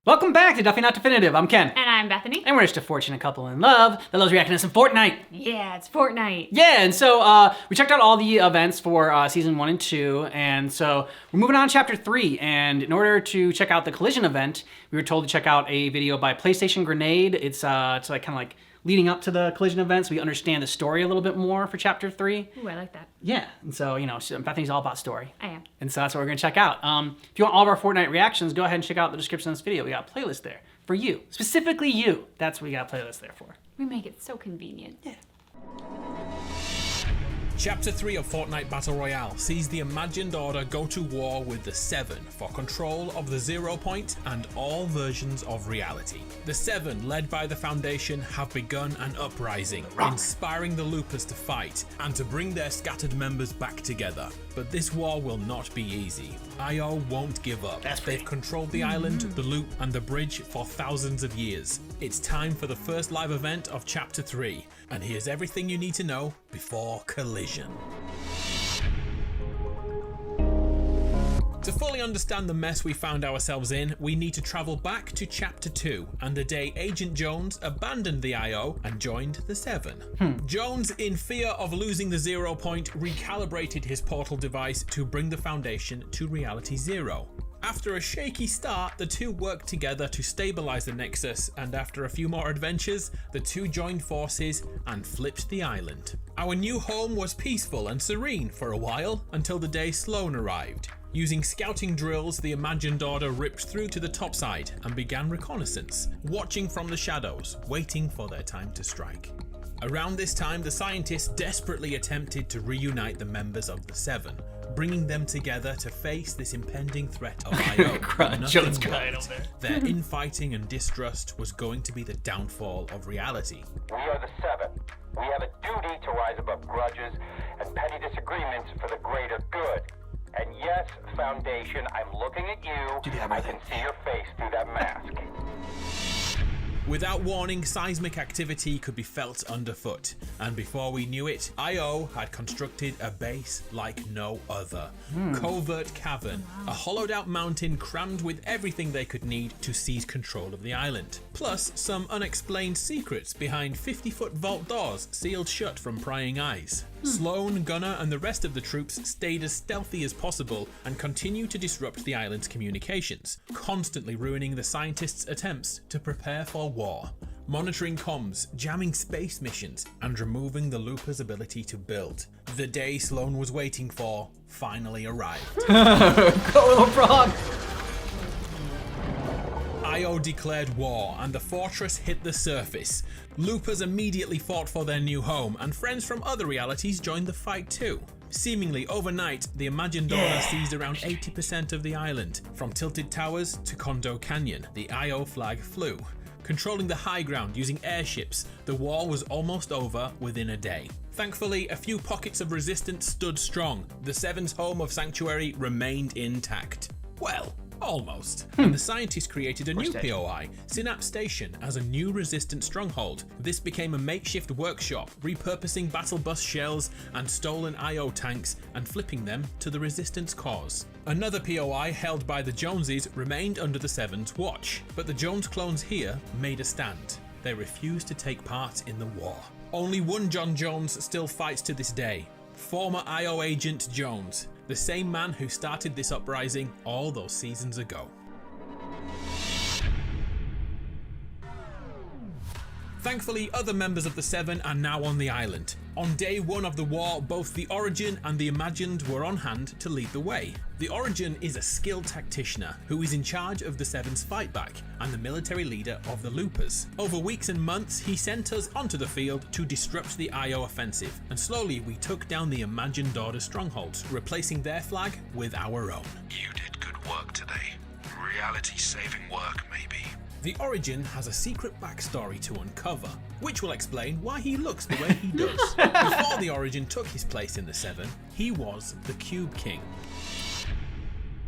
Welcome back to Duffy Not Definitive. I'm Ken. And I'm Bethany. And we're just a fortunate couple in love that loves reacting to some Fortnite. Yeah, it's Fortnite. Yeah, and so we checked out all the events for season 1 and 2, and so we're moving on to chapter 3. And in order to check out the collision event, we were told to check out a video by PlayStation Grenade. It's like kind of like leading up to the collision event, so we understand the story a little bit more for chapter 3. Ooh, I like that. Yeah, and so, you know, Bethany's all about story. I am. And so that's what we're gonna check out. If you want all of our Fortnite reactions, go ahead and check out the description of this video. We got a playlist there for you, specifically you. That's what we got a playlist there for. We make it so convenient. Yeah. Chapter 3 of Fortnite Battle Royale sees the Imagined Order go to war with the Seven for control of the Zero Point and all versions of reality. The Seven, led by the Foundation, have begun an uprising, inspiring the Loopers to fight and to bring their scattered members back together. But this war will not be easy. IO won't give up. They've controlled the island, the loop, and the bridge for thousands of years. It's time for the first live event of Chapter 3, and here's everything you need to know before collision. To fully understand the mess we found ourselves in, we need to travel back to Chapter 2 and the day Agent Jones abandoned the IO and joined the Seven. Jones, in fear of losing the Zero Point, recalibrated his portal device to bring the Foundation to Reality Zero. After a shaky start, the two worked together to stabilize the Nexus, and after a few more adventures, the two joined forces and flipped the island. Our new home was peaceful and serene for a while, until the day Sloan arrived. Using scouting drills, the Imagined Order ripped through to the topside and began reconnaissance, watching from the shadows, waiting for their time to strike. Around this time, the scientists desperately attempted to reunite the members of the Seven, bringing them together to face this impending threat of IO. Jones crying over there. Their infighting and distrust was going to be the downfall of reality. We are the Seven. We have a duty to rise above grudges and petty disagreements for the greater good. And yes, Foundation, I'm looking at you. I can see your face through that mask. Without warning, seismic activity could be felt underfoot, and before we knew it, IO had constructed a base like no other. Covert cavern, a hollowed out mountain crammed with everything they could need to seize control of the island. Plus, some unexplained secrets behind 50-foot vault doors sealed shut from prying eyes. Sloan, Gunner, and the rest of the troops stayed as stealthy as possible and continued to disrupt the island's communications, constantly ruining the scientists' attempts to prepare for war. Monitoring comms, jamming space missions, and removing the Loopers' ability to build. The day Sloan was waiting for finally arrived. Go, little frog! IO declared war, and the fortress hit the surface. Loopers immediately fought for their new home, and friends from other realities joined the fight too. Seemingly overnight, the Imagined Order seized around 80% of the island. From Tilted Towers to Condo Canyon, the IO flag flew. Controlling the high ground using airships, the war was almost over within a day. Thankfully, a few pockets of resistance stood strong. The Seven's home of Sanctuary remained intact. Well, almost. And the scientists created a new POI, Synapse Station, as a new resistant stronghold. This became a makeshift workshop, repurposing battle bus shells and stolen IO tanks and flipping them to the resistance cause. Another POI held by the Joneses remained under the Seven's watch, but the Jones clones here made a stand. They refused to take part in the war. Only one John Jones still fights to this day, former IO agent Jones, the same man who started this uprising all those seasons ago. Thankfully, other members of the Seven are now on the island. On day 1 of the war, both the Origin and the Imagined were on hand to lead the way. The Origin is a skilled tacticianer who is in charge of the Seven's fight back and the military leader of the Loopers. Over weeks and months, he sent us onto the field to disrupt the IO offensive, and slowly we took down the Imagined Order strongholds, replacing their flag with our own. You did good work today. Reality-saving work, maybe. The Origin has a secret backstory to uncover, which will explain why he looks the way he does. Before the Origin took his place in the Seven, he was the Cube King.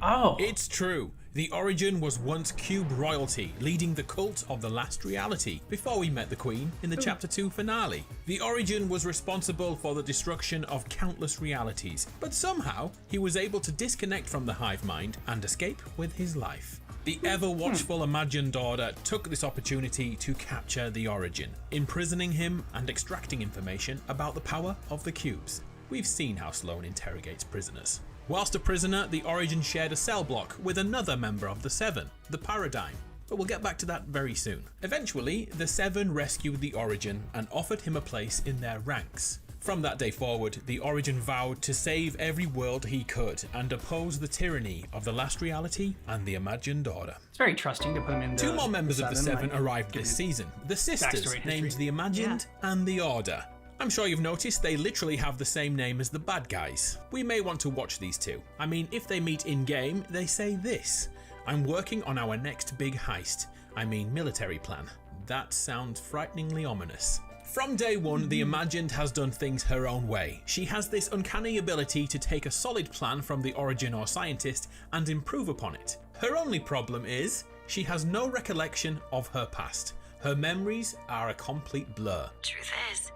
Oh. It's true. The Origin was once Cube royalty, leading the cult of the last reality, before we met the Queen in the Chapter 2 finale. The Origin was responsible for the destruction of countless realities, but somehow he was able to disconnect from the hive mind and escape with his life. The ever-watchful Imagined Order took this opportunity to capture the Origin, imprisoning him and extracting information about the power of the cubes. We've seen how Sloan interrogates prisoners. Whilst a prisoner, the Origin shared a cell block with another member of the Seven, the Paradigm, but we'll get back to that very soon. Eventually, the Seven rescued the Origin and offered him a place in their ranks. From that day forward, the Origin vowed to save every world he could and oppose the tyranny of the last reality and the Imagined Order. It's very trusting to put him in. Two more members of the Seven arrived this season. The sisters, named the Imagined and the Order. I'm sure you've noticed they literally have the same name as the bad guys. We may want to watch these two. I mean, if they meet in-game, they say this: "I'm working on our next big heist. I mean military plan." That sounds frighteningly ominous. From day one, the Imagined has done things her own way. She has this uncanny ability to take a solid plan from the Origin or scientist and improve upon it. Her only problem is, she has no recollection of her past. Her memories are a complete blur. Truth is,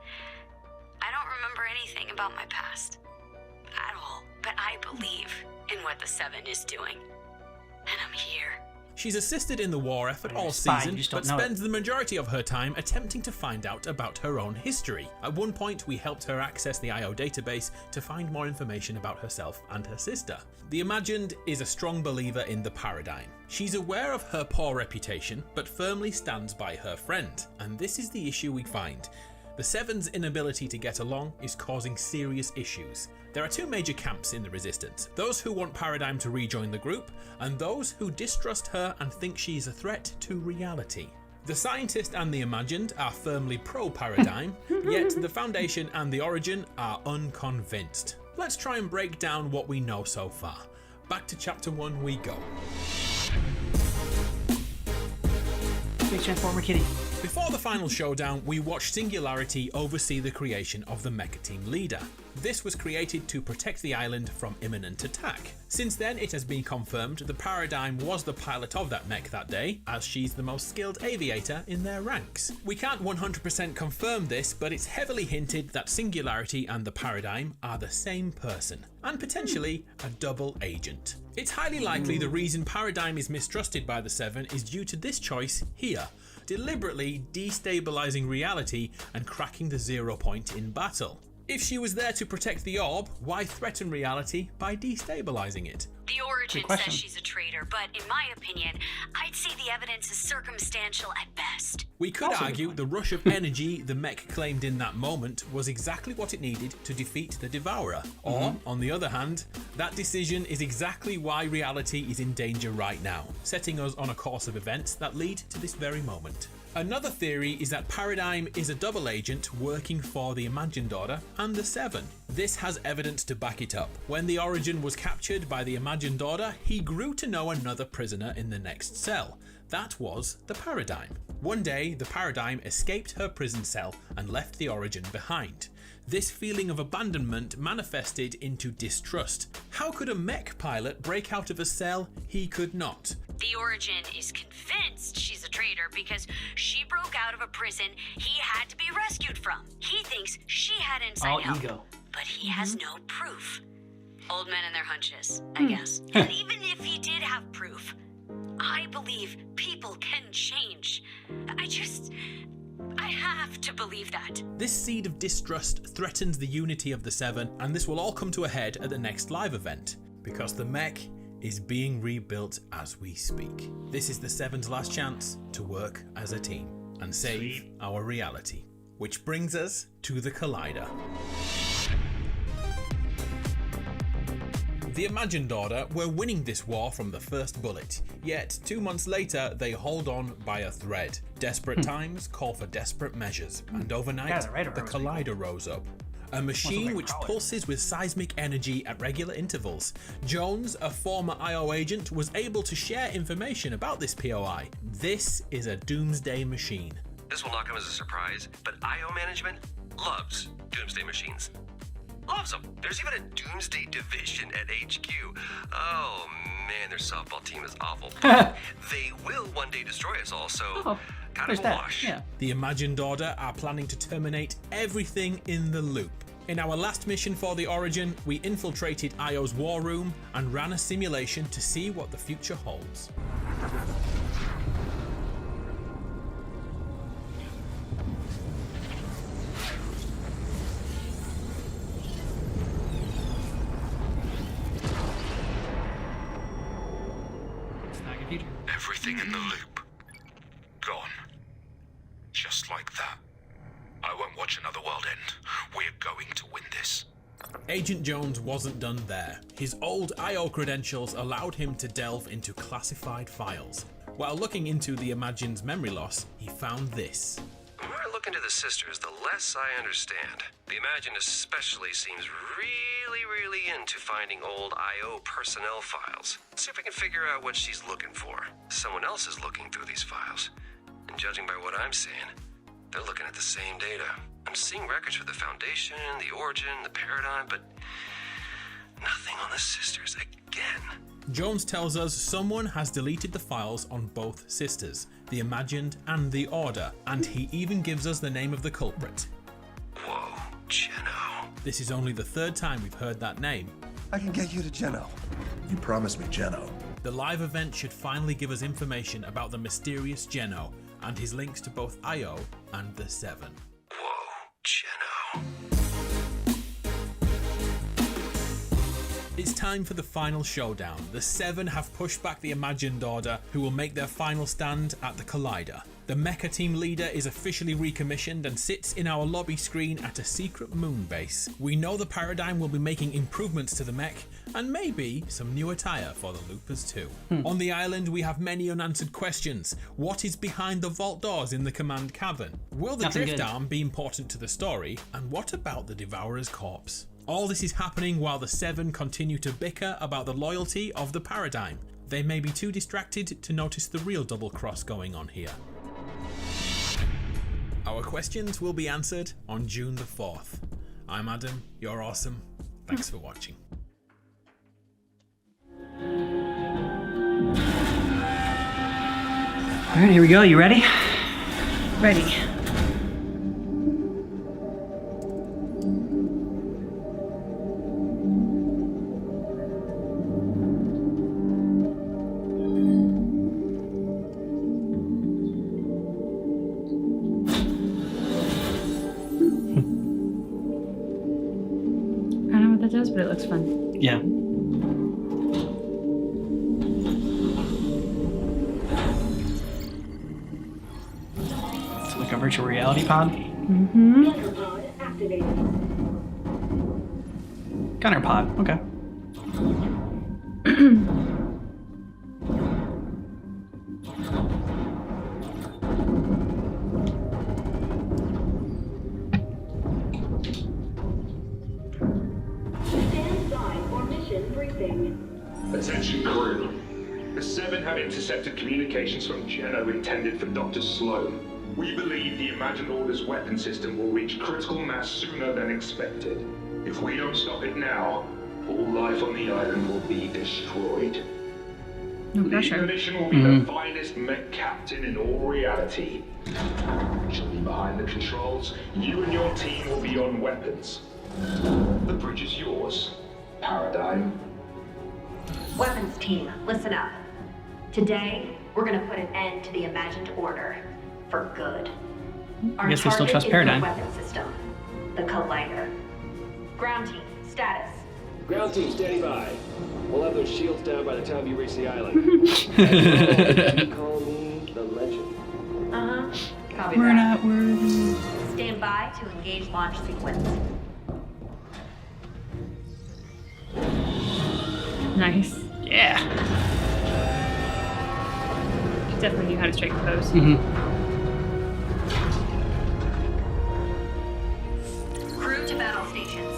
I don't remember anything about my past at all, but I believe in what the Seven is doing, and I'm here. She's assisted in the war effort all season, but spends the majority of her time attempting to find out about her own history. At one point, we helped her access the IO database to find more information about herself and her sister. The Imagined is a strong believer in the Paradigm. She's aware of her poor reputation, but firmly stands by her friend, and this is the issue we find. The Seven's inability to get along is causing serious issues. There are two major camps in the Resistance: those who want Paradigm to rejoin the group, and those who distrust her and think she's a threat to reality. The Scientist and the Imagined are firmly pro-Paradigm, yet the Foundation and the Origin are unconvinced. Let's try and break down what we know so far. Back to Chapter 1 we go. Big Transformer Kitty. Before the final showdown, we watched Singularity oversee the creation of the Mecha Team leader. This was created to protect the island from imminent attack. Since then, it has been confirmed the Paradigm was the pilot of that mech that day, as she's the most skilled aviator in their ranks. We can't 100% confirm this, but it's heavily hinted that Singularity and the Paradigm are the same person, and potentially a double agent. It's highly likely the reason Paradigm is mistrusted by the Seven is due to this choice here: deliberately destabilizing reality and cracking the 0 point in battle. If she was there to protect the orb, why threaten reality by destabilizing it? The Origin says she's a traitor, but in my opinion, I'd say the evidence is circumstantial at best. We could argue the rush of energy the mech claimed in that moment was exactly what it needed to defeat the Devourer. Or, on the other hand, that decision is exactly why reality is in danger right now, setting us on a course of events that lead to this very moment. Another theory is that Paradigm is a double agent working for the Imagined Order and the Seven. This has evidence to back it up. When the Origin was captured by the Imagined Order, he grew to know another prisoner in the next cell. That was the Paradigm. One day, the Paradigm escaped her prison cell and left the Origin behind. This feeling of abandonment manifested into distrust. How could a mech pilot break out of a cell he could not? The Origin is convinced she's a traitor because she broke out of a prison he had to be rescued from. He thinks she had inside help, ego. but he has no proof. Old men and their hunches, I guess. And even if he did have proof, I believe people can change. I have to believe that. This seed of distrust threatens the unity of the Seven, and this will all come to a head at the next live event, because the mech is being rebuilt as we speak. This is the Seven's last chance to work as a team and save our reality. Which brings us to the Collider. The Imagined Order were winning this war from the first bullet, yet 2 months later they hold on by a thread. Desperate times call for desperate measures, and overnight the Collider rose up. A machine which pulses with seismic energy at regular intervals. Jones, a former IO agent, was able to share information about this POI. This is a doomsday machine. This will not come as a surprise, but IO management loves doomsday machines. loves them. There's even a Doomsday Division at HQ. Oh man, their softball team is awful. They will one day destroy us all, so kind of a wash. Yeah. The Imagined Order are planning to terminate everything in the loop. In our last mission for the Origin, we infiltrated Io's war room and ran a simulation to see what the future holds. Everything in the loop. Gone. Just like that. I won't watch another world end. We're going to win this. Agent Jones wasn't done there. His old IO credentials allowed him to delve into classified files. While looking into the Imagine's memory loss, he found this. The more I look into the sisters, the less I understand. The Imagine especially seems really into finding old IO personnel files. Let's see if we can figure out what she's looking for. Someone else is looking through these files. And judging by what I'm seeing, they're looking at the same data. I'm seeing records for the Foundation, the Origin, the Paradigm, but nothing on the sisters again. Jones tells us someone has deleted the files on both sisters, the Imagined and the Order, and he even gives us the name of the culprit. Whoa, Jeno. This is only the third time we've heard that name. I can get you to Jeno. You promised me Jeno. The live event should finally give us information about the mysterious Jeno and his links to both Io and the Seven. Whoa, Jeno. It's time for the final showdown. The Seven have pushed back the Imagined Order, who will make their final stand at the Collider. The Mecha team leader is officially recommissioned and sits in our lobby screen at a secret moon base. We know the Paradigm will be making improvements to the mech, and maybe some new attire for the Loopers too. On the island, we have many unanswered questions. What is behind the vault doors in the command cavern? Will the Nothing drift good. arm be important to the story? And what about the Devourer's corpse? All this is happening while the Seven continue to bicker about the loyalty of the Paradigm. They may be too distracted to notice the real double cross going on here. Our questions will be answered on June the 4th. I'm Adam, you're awesome. Thanks for watching. All right, here we go. You ready? Ready. I don't know what that does, but it looks fun. Yeah. It's like a virtual reality pod. Gunner pod. Okay. Attention crew. The Seven have intercepted communications from Jeno intended for Dr. Sloan. We believe the Imagined Order's weapon system will reach critical mass sooner than expected. If we don't stop it now, all life on the island will be destroyed. No Leading pressure. the mission will be the finest mech captain in all reality. She'll be behind the controls. You and your team will be on weapons. The bridge is yours, Paradigm. Weapons team, listen up. Today, we're gonna put an end to the Imagined Order. For good. I guess they still trust Our Paradigm. target is the weapon system. The Collider. Ground team, status. Ground team, standing by. We'll have those shields down by the time you reach the island. Call me the legend. Uh-huh. Copy We're that. not worthy. Stand by to engage launch sequence. Nice. Yeah. She definitely knew how to strike a pose. Crew to battle stations.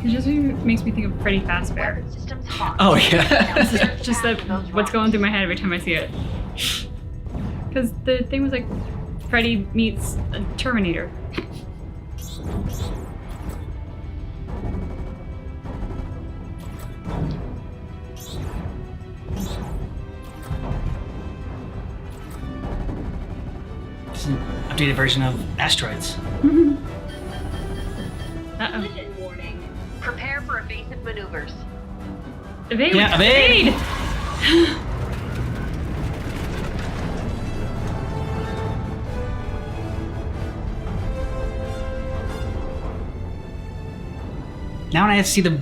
It just makes me think of Freddy Fazbear. Weapon systems hot. Oh yeah. It's just that what's going through my head every time I see it. Because the thing was like Freddy meets a Terminator. It's an updated version of asteroids. Uh-oh. Collision warning. Prepare for evasive maneuvers. Evade! Yeah, evade! Now when I see the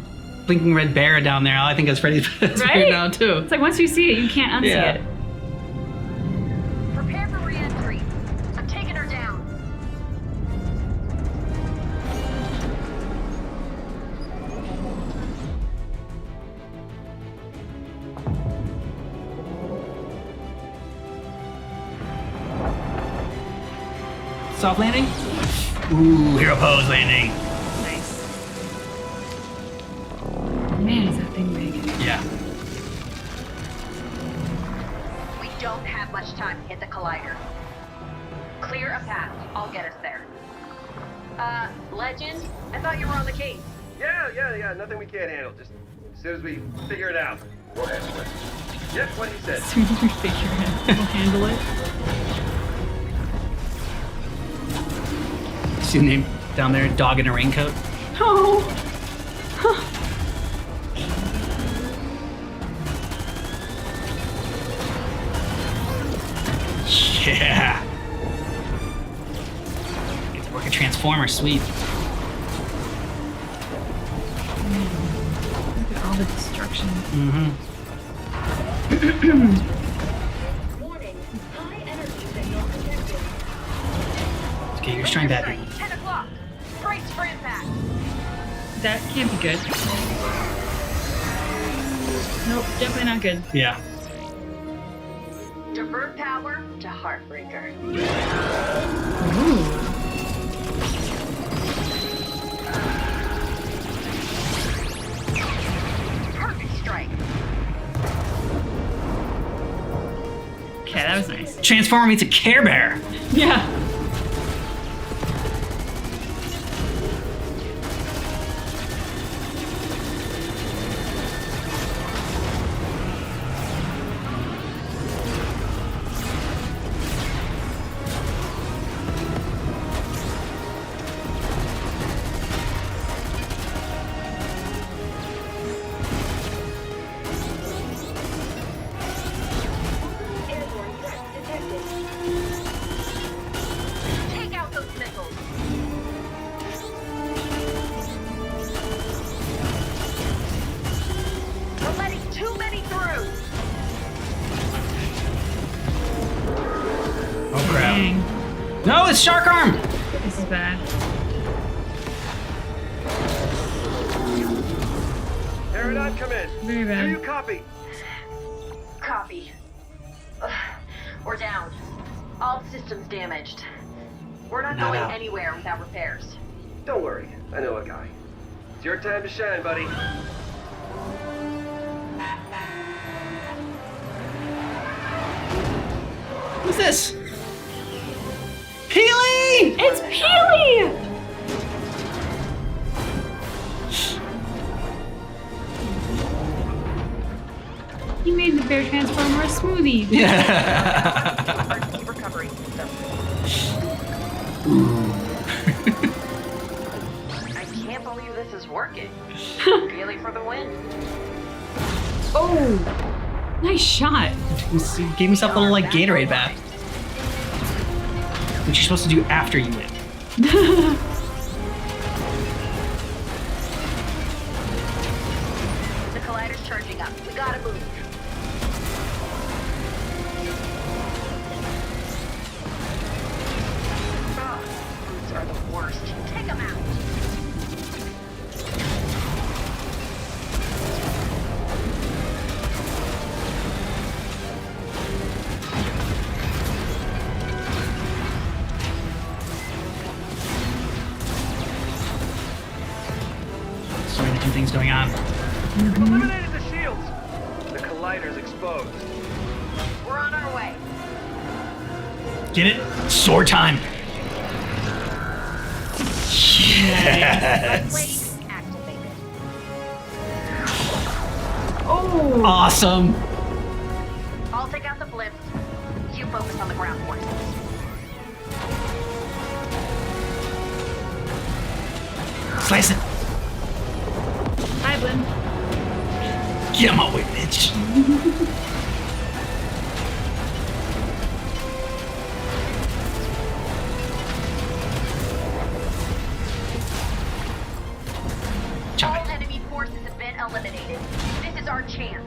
blinking red bear down there, all I think is Freddy Fazbear Right? now too. It's like once you see it, you can't unsee Yeah. it. Prepare for re-entry. I'm taking her down. Soft landing? Ooh, hero pose landing. Nice. Man, is that thing big. Yeah. We don't have much time to hit the collider. Clear a path. I'll get us there. Legend? I thought you were on the case. Yeah, nothing we can't handle. Just as soon as we figure it out. We'll handle it. Yep, what he said. As soon as we figure it out, we'll handle it. See the name down there, dog in a raincoat? Oh! Yeah. Get to work a transformer, sweet. Look at all the destruction. Mm-hmm. Warning. High energy signal detected. Okay, you're trying that. 10 o'clock. Brace for impact. That can't be good. Nope, definitely not good. Yeah. Divert power to Heartbreaker. Ooh. Perfect strike. Okay, that was nice. Transformer meets a Care Bear. Yeah. Airborne threat detected. Take out those missiles. We're letting too many through. Oh crap. Dang. No, it's Shark Arm! This is bad. Paradigm, come in. Very bad. Do you copy? Copy. Ugh, we're down. All systems damaged. We're not Not going out. anywhere without repairs. Don't worry, I know a guy. It's your time to shine, buddy. Who's this? Peely! It's Peely! He made the bear transformer a smoothie. Yeah. Emergency recovery system. I can't believe this is working. Really for the win. Oh! Nice shot. He gave himself a little like Gatorade bath. Which you're supposed to do after you win. The collider's charging up. We gotta move. Ah, brutes are the worst. Take them out. story, different things going on. We've eliminated the shields. The collider's exposed. We're on our way. Get it? Sword time. Yes. Blade activated. Oh! Awesome. I'll take out the blips. You focus on the ground forces. Slice it. Hi, Blim. Get him out way, bitch. All enemy forces have been eliminated. This is our chance.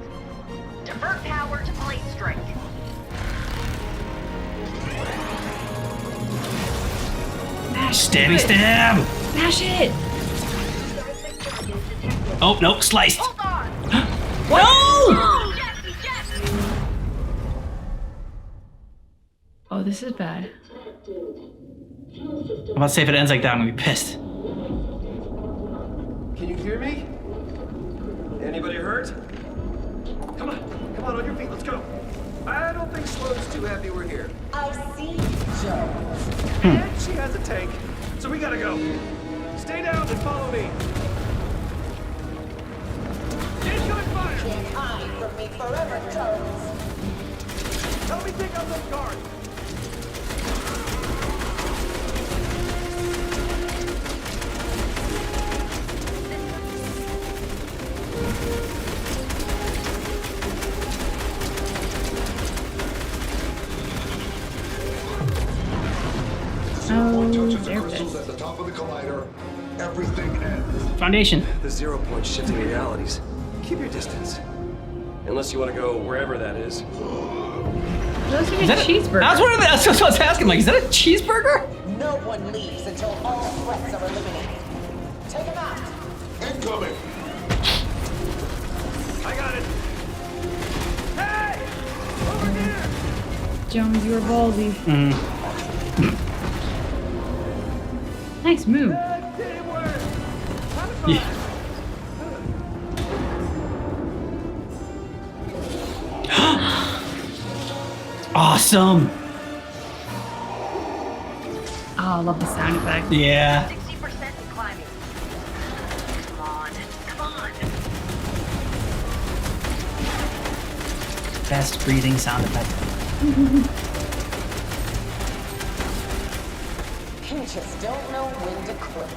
Divert power to blade strike. Stabby stab. Smash it! Oh, no, sliced. Hold on. No! Oh, this is bad. I'm about to say if it ends like that, I'm gonna be pissed. Can you hear me? Anybody hurt? Come on your feet, let's go. I don't think Sloan's too happy we're here. I see, Joe. And she has a tank, so we gotta go. Stay down and follow me. Incoming fire! Can't hide from me forever, Jones. Help me take out those guards. Touches the crystals at the top of the collider. Everything ends. Foundation. The 0 point shifting realities. Keep your distance. Unless you want to go wherever that is. Those are Is that cheeseburger. That's what I was asking. Like, is that a cheeseburger? No one leaves until all threats are eliminated. Take him out. Incoming. I got it. Hey! Over here! Jones, you were ballsy. Nice move. Teamwork! Yeah. Awesome. Oh, I love the sound effect. Yeah. 60% and climbing. Come on. Come on. Best breathing sound effect. You just don't know when to quit.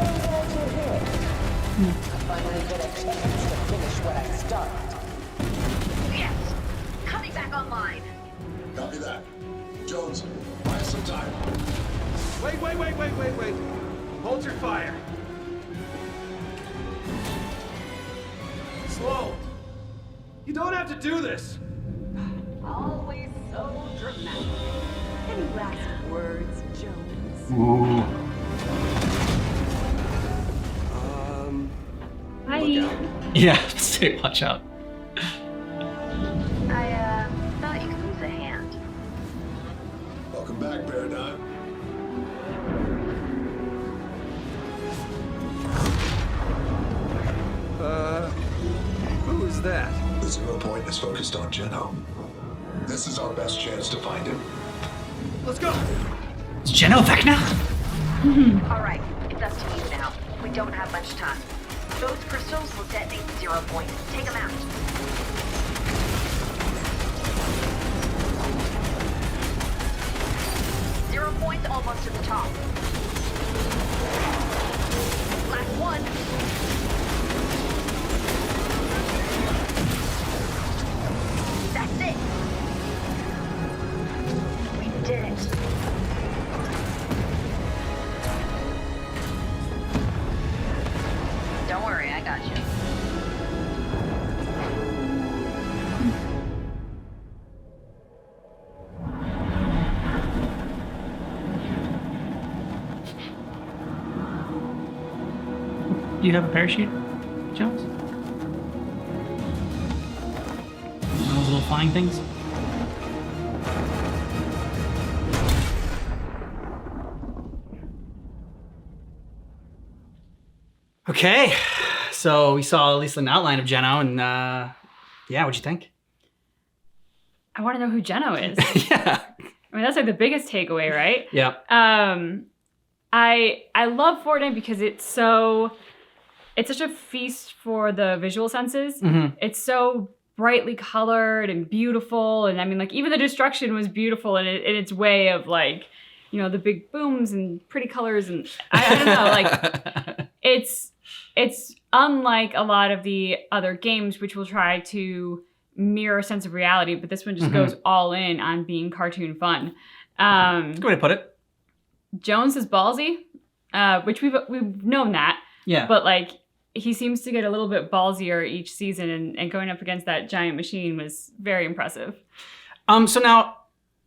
I'm glad you're here. I finally get a chance to finish what I started. Yes. Coming back online. Copy that. Jones, buy us some time. Wait. Hold your fire. Slow. You don't have to do this. Always so dramatic. Any last words, Jones? Ooh. Hi. Yeah. Say, watch out. I thought you could use a hand. Welcome back, Paradigm. Who is that? The 0 point is focused on Geno. This is our best chance to find him. Let's go. Is Geno back now? All right, it's up to you now. We don't have much time. Those crystals will detonate the 0 point. Take them out. Zero point's almost to the top. Last one. That's it. We did it. Don't worry, I got you. Do you have a parachute, Jones? Those little flying things? Okay, so we saw at least an outline of Geno, and yeah, what'd you think? I want to know who Geno is. Yeah. I mean, that's like the biggest takeaway, right? Yeah. I love Fortnite because it's such a feast for the visual senses. Mm-hmm. It's so brightly colored and beautiful, and I mean, like, even the destruction was beautiful in its way of, like, you know, the big booms and pretty colors, and I don't know, like, it's unlike a lot of the other games which will try to mirror a sense of reality, but this one just goes all in on being cartoon fun. Good way to put it. Jones is ballsy, which we've known that. Yeah. But, like, he seems to get a little bit ballsier each season, and going up against that giant machine was very impressive. So now,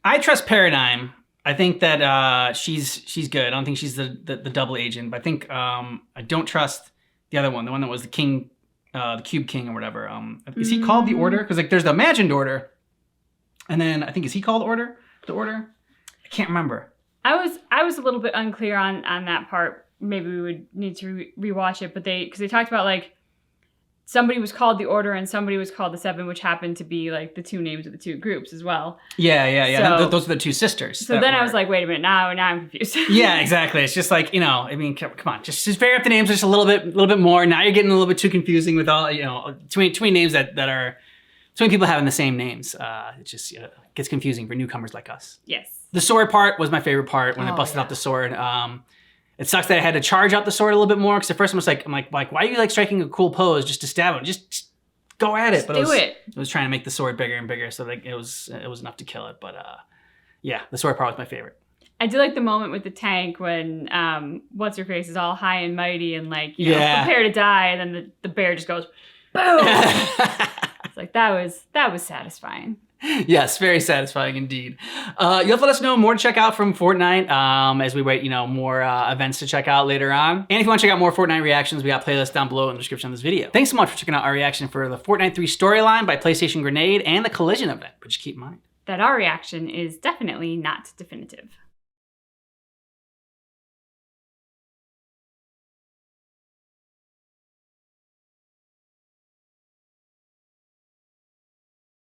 I trust Paradigm. I think that she's good. I don't think she's the double agent, but I think I don't trust the other one, the one that was the king, the Cube King or whatever. Is he called the Order? Because, like, there's the imagined Order, and then I think, is he called Order? The Order? I can't remember. I was a little bit unclear on that part. Maybe we would need to rewatch it, but because they talked about, like, somebody was called the Order and somebody was called the Seven, which happened to be, like, the two names of the two groups as well. Yeah. So, those are the two sisters. So then I was like, wait a minute, now I'm confused. Yeah, exactly. It's just like, you know, I mean, come on, just figure out the names just a little bit more. Now you're getting a little bit too confusing with all, you know, too many names that are, too many people having the same names. It just gets confusing for newcomers like us. Yes. The sword part was my favorite part when I busted out the sword. It sucks that I had to charge out the sword a little bit more, because at first I'm like, why are you, like, striking a cool pose just to stab him? Just go at it. But it was trying to make the sword bigger and bigger, so, like, it was enough to kill it. But yeah, the sword part was my favorite. I do like the moment with the tank when what's her face is all high and mighty and, like, you know, prepare to die, and then the bear just goes boom. It's like that was satisfying. Yes, very satisfying indeed. You'll have to let us know more to check out from Fortnite as we wait, you know, more events to check out later on. And if you want to check out more Fortnite reactions, we got playlists down below in the description of this video. Thanks so much for checking out our reaction for the Fortnite 3 storyline by PlayStation Grenade and the Collision event. But just keep in mind that our reaction is definitely not definitive.